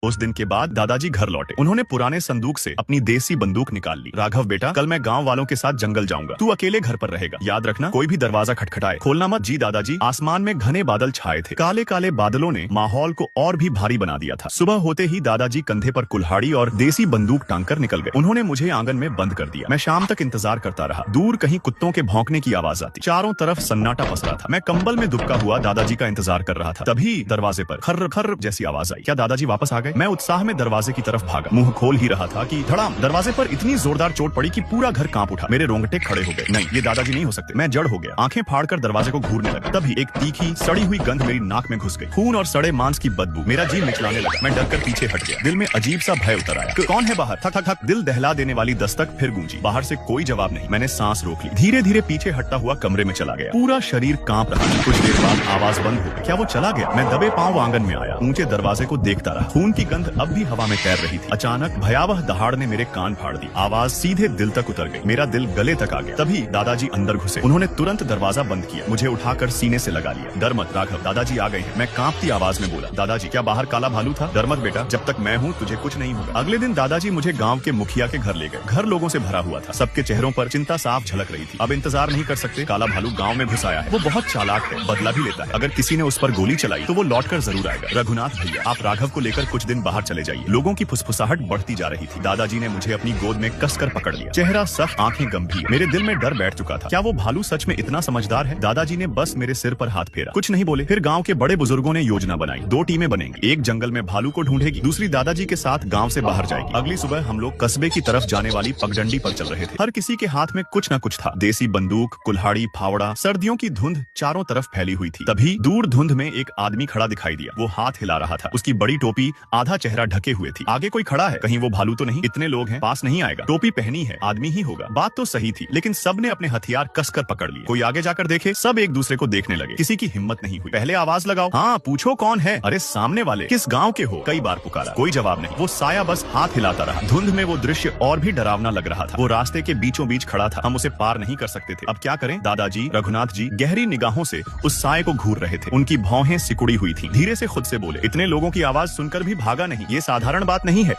उस दिन के बाद दादाजी घर लौटे। उन्होंने पुराने संदूक से अपनी देसी बंदूक निकाल ली। राघव बेटा, कल मैं गांव वालों के साथ जंगल जाऊंगा, तू अकेले घर पर रहेगा। याद रखना कोई भी दरवाजा खटखटाए खोलना मत। जी दादाजी। आसमान में घने बादल छाए थे। काले काले बादलों ने माहौल को और भी भारी बना दिया था। सुबह होते ही दादाजी कंधे पर कुल्हाड़ी और देसी बंदूक टांग कर निकल गए। उन्होंने मुझे आंगन में बंद कर दिया। मैं शाम तक इंतजार करता रहा। दूर कहीं कुत्तों के भौंकने की आवाज आती। चारों तरफ सन्नाटा पसरा था। मैं कंबल में दुबका हुआ दादाजी का इंतजार कर रहा था। तभी दरवाजे पर खर्र खर्र जैसी आवाज आई। क्या दादाजी वापस आ गए? मैं उत्साह में दरवाजे की तरफ भागा। मुंह खोल ही रहा था कि धड़ाम, दरवाजे पर इतनी जोरदार चोट पड़ी कि पूरा घर कांप उठा। मेरे रोंगटे खड़े हो गए। नहीं, ये दादाजी नहीं हो सकते। मैं जड़ हो गया। आंखें फाड़कर दरवाजे को घूरने लगा। तभी एक तीखी सड़ी हुई गंध मेरी नाक में घुस गई। खून और सड़े मांस की बदबू। मेरा जी मिचलाने लगा। मैं डरकर पीछे हट गया। दिल में अजीब सा भय उतर आया। कौन है बाहर? थक थक थक। दिल दहला देने वाली दस्तक फिर गूंजी। बाहर से कोई जवाब नहीं। मैंने सांस रोक ली। धीरे धीरे पीछे हटता हुआ कमरे में चला गया। पूरा शरीर कांप रहा था। कुछ देर बाद आवाज बंद हो गई। क्या वो चला गया? मैं दबे पांव आंगन में आया। ऊंचे दरवाजे को देखता रहा। खून की गंध अब भी हवा में तैर रही थी। अचानक भयावह दहाड़ ने मेरे कान फाड़ दी। आवाज सीधे दिल तक उतर गई। मेरा दिल गले तक आ गया। तभी दादाजी अंदर घुसे। उन्होंने तुरंत दरवाजा बंद किया। मुझे उठाकर सीने से लगा लिया। डर मत राघव, दादाजी आ गए हैं। मैं कांपती आवाज में बोला। दादाजी, क्या बाहर काला भालू था? डर मत बेटा, जब तक मैं हूँ तुझे कुछ नहीं होगा। अगले दिन दादाजी मुझे गाँव के मुखिया के घर ले गए। घर लोगों से भरा हुआ था। सबके चेहरों पर चिंता साफ झलक रही थी। अब इंतजार नहीं कर सकते। काला भालू गाँव में घुस आया है। वो बहुत चालाक है, बदला भी लेता है। अगर किसी ने उस पर गोली चलाई तो वो लौटकर जरूर आएगा। रघुनाथ भैया, आप राघव को लेकर कुछ दिन बाहर चले जाइए। लोगों की फुसफुसाहट बढ़ती जा रही थी। दादाजी ने मुझे अपनी गोद में कसकर पकड़ लिया। चेहरा सख्त, आंखें गंभीर। मेरे दिल में डर बैठ चुका था। क्या वो भालू सच में इतना समझदार है? दादाजी ने बस मेरे सिर पर हाथ फेरा। कुछ नहीं बोले। फिर गांव के बड़े बुजुर्गों ने योजना बनाई। 2 टीमें बनेंगी। एक जंगल में भालू को ढूंढेगी, दूसरी दादाजी के साथ गाँव से बाहर जाएगी। अगली सुबह हम लोग कस्बे की तरफ जाने वाली पगडंडी पर चल रहे थे। हर किसी के हाथ में कुछ न कुछ था। देसी बंदूक, कुल्हाड़ी, फावड़ा। सर्दियों की धुंध चारों तरफ फैली हुई थी। तभी दूर धुंध में एक आदमी खड़ा दिखाई दिया। वो हाथ हिला रहा था। उसकी बड़ी टोपी आधा चेहरा ढके हुए थी। आगे कोई खड़ा है, कहीं वो भालू तो नहीं? इतने लोग हैं, पास नहीं आएगा। टोपी पहनी है, आदमी ही होगा। बात तो सही थी, लेकिन सब ने अपने हथियार कसकर पकड़ लिए। कोई आगे जाकर देखे, सब एक दूसरे को देखने लगे। किसी की हिम्मत नहीं हुई। पहले आवाज लगाओ। हाँ, पूछो कौन है? अरे सामने वाले। किस गांव के हो? कई बार पुकारा, कोई जवाब नहीं। वो साया बस हाथ हिलाता रहा। धुंध में वो दृश्य और भी डरावना लग रहा था। वो रास्ते के बीचों बीच खड़ा था। हम उसे पार नहीं कर सकते थे। अब क्या करें? दादाजी, रघुनाथ जी गहरी निगाहों से उस साये को घूर रहे थे। उनकी भौहें सिकुड़ी हुई थी। धीरे से खुद से बोले, इतने लोगों की आवाज सुनकर भी भागा नहीं, ये साधारण बात नहीं है।